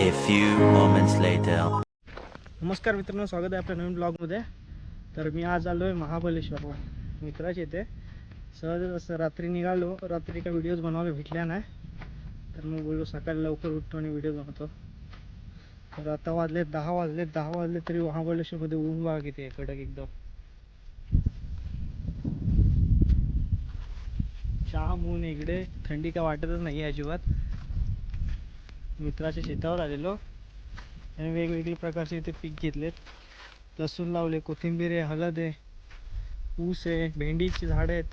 A few moments later. नमस्कार मित्रांनो, स्वागत आहे आपल्या नवीन ब्लॉगमध्ये. तर मी आज आलो आहे महाबळेश्वरला मित्राच्या इथे. सहजच असं रात्री निघालो, रात्री काही व्हिडिओज बनवायला भेटल्या नाही, तर मग बोललो सकाळी लवकर उठतो आणि व्हिडिओ बनवतो. तर आता वाजले 10 तरी महाबळेश्वरमध्ये ऊन बघा किती आहे, कडक एकदम. जाम ऊन इकडे, थंडी काय वाटतच नाही अजिबात. मित्राच्या शेतावर आलेलो आणि वेगवेगळी प्रकारचे इथे पीक घेतलेत. लसूण लावले, कोथिंबीर आहे, हळद आहे, ऊस आहे, भेंडीची झाडं आहेत.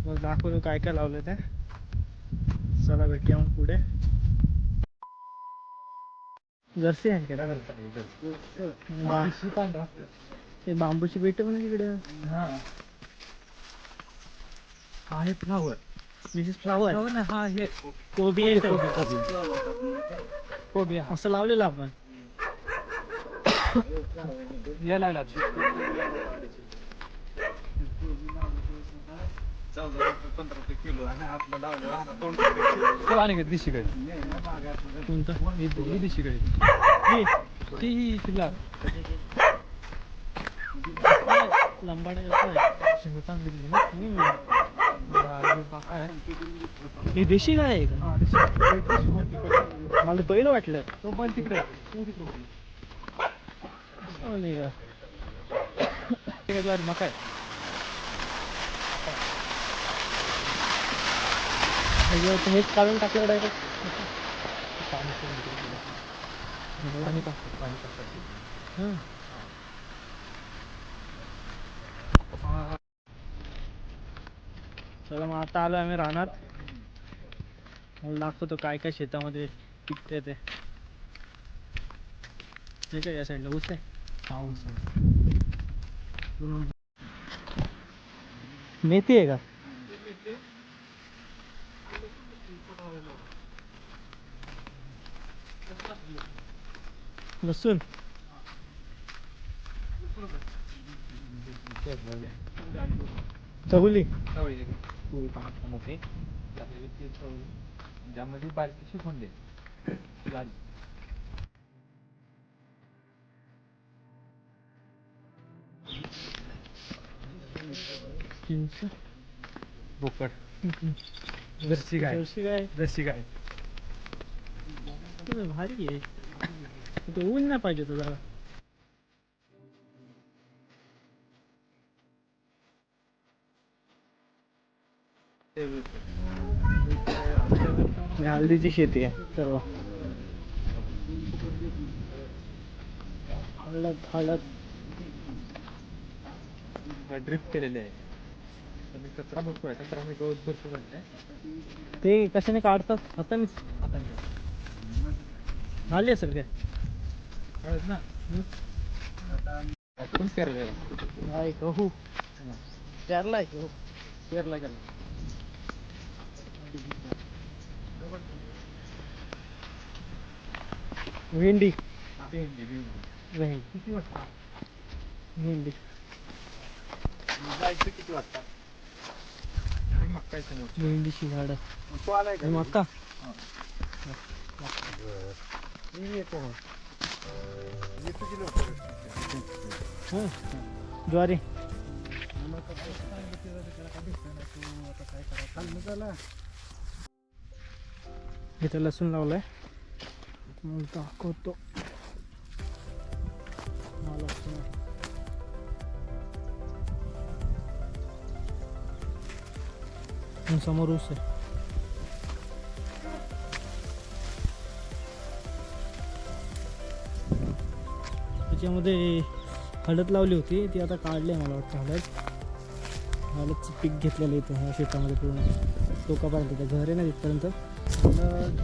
मग दाखवतो काय काय लावलं ते. चला भेटूया मग पुढे. जर्सी आहे का? ते बांबूची बेट पण इकडे आहे. फ्लावर, दिस इज फ्लावर ना. हा, हे कोबी आहे. कोबी असं लावलेलं आपण. याला किलो आणि आपलं लावलं दिशी काय कोणतं दिशी काय लंबाड चांगली हे देशी काय आहे का? मला पहिलं वाटलं तो पण तिकडे मका आहे. हेच काढून टाकलं डायरेक्ट. चला मग आता आलो आम्ही रानात. मला दाखवतो काय काय शेतामध्ये पिकते ते. ठीक आहे, या साईडला ऊस आहे. मेथी आहे का? लसूण चवली ज्यामध्ये बारकी शिकून दे. चिंच, बोकड, जर्सी गाय. भारी आहे. ऊन नाही पाहिजे तुला. हळदीची शेती आहे सर्व. हळद ड्रिप केलेले आहे. कचरा भरपूर आहे, कचरा भरपूर आहे. ते कशाने काढतात? हातानेच झाली असेल काय हळद ना. गहू पेरलाय, गहू पेरला गेला. भेंडी किती वाजता? किती वाजता? भेंडीची झाड. मका ज्वारी. इथं लसूण लावलाय. दाखवतो. समोर ऊस आहे. त्याच्यामध्ये हळद लावली होती, ती आता काढली मला वाटतं. हळदचं पीक घेतलेलं इथं ह्या शेतामध्ये पूर्ण टोकापर्यंत. त्या घर आहे ना तिथपर्यंत हळद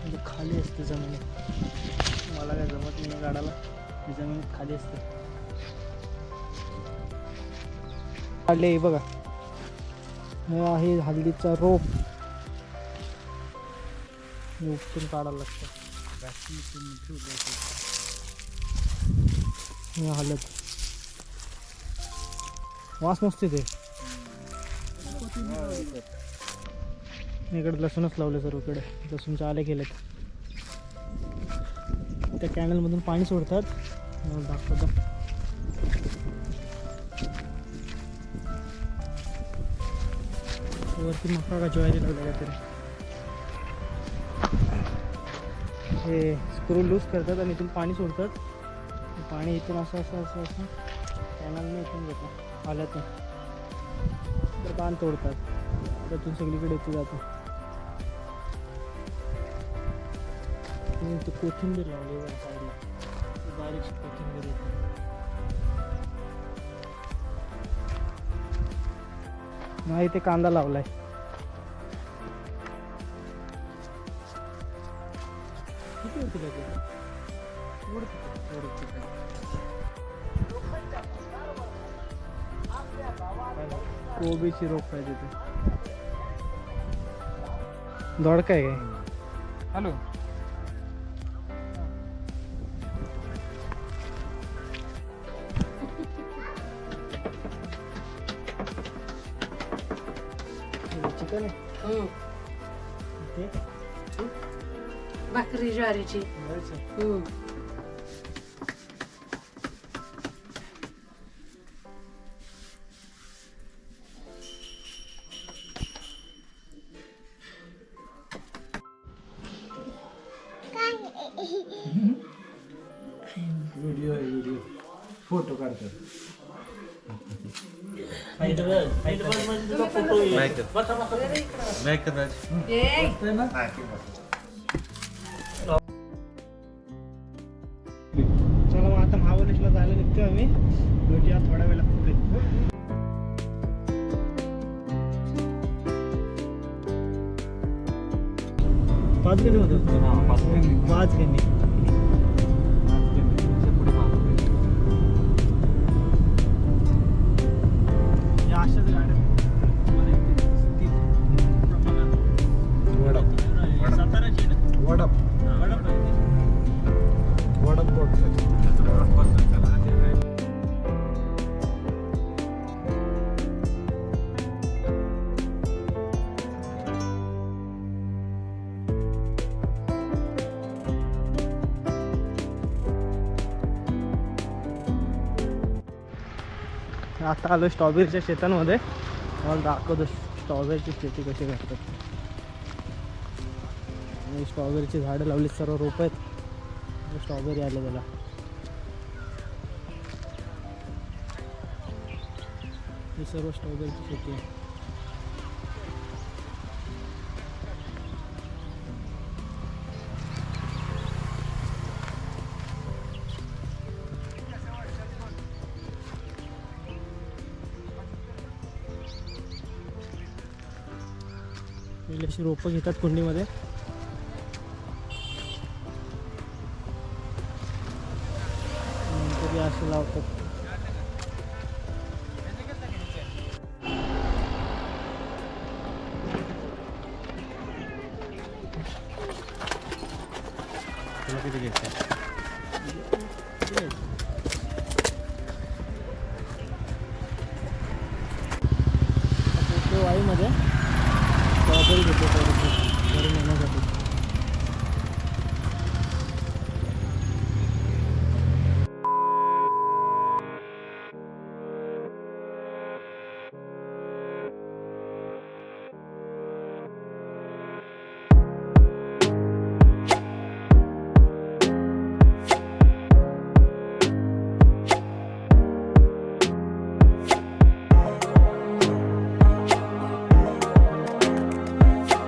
म्हणजे खाली असते जमिनीत. मला काय जमत नाही गाडाला, ती जमिनीत खाली असते. काढले बघा. हे आहे हळदीचा रोप. उपटून काढायला लागतं. हळद वास मस्त ते. इकडे लसूणच लावले सर्वकडे. लसूणचे आले केलेत. त्या कॅनलमधून पाणी सोडतात. मला दाखवतो. वरती मका का ज्वारी लावल्या काहीतरी. हे स्क्रू लूज करतात आणि इथून पाणी सोडतात. पाणी इथून असं असं असं असं कॅनलने इथून घेतात आल्यातून. तर बांध तोडतात. त्यातून सगळीकडे येते जातं. इथं कोथिंबीर लावली वर साईडला. बारीकशी कोथिंबीर येते. नाही इथे कांदा लावलाय. किती होती का कोबीची रोप आहे तिथे. दोडका आहे काय? हॅलो चिकन आहे. भाकरी ज्वारीची. व्हिडिओ आहे व्हिडिओ फोटो काढतात. चला मग आता महाबळेश्वरला जायला निघतोय आम्ही. भेटूया थोड्या वेळा पुढे. 5 गेले होते. 5 गेले. अशाच गाड्या साताराची वडप आता आलो स्ट्रॉबेरीच्या शेतांमध्ये. मला दाखवतो स्ट्रॉबेरीची शेती कशी करतात. आणि स्ट्रॉबेरीची झाडं लावली, सर्व रोप आहेत. स्ट्रॉबेरी आले त्याला. ही सर्व स्ट्रॉबेरीची शेती आहे. पहिले अशी रोपं घेतात कुंडीमध्ये. नंतर असं लावतात. वाईमध्ये स्ट्रॉबेरी घेतो घरी नेण्यासाठी.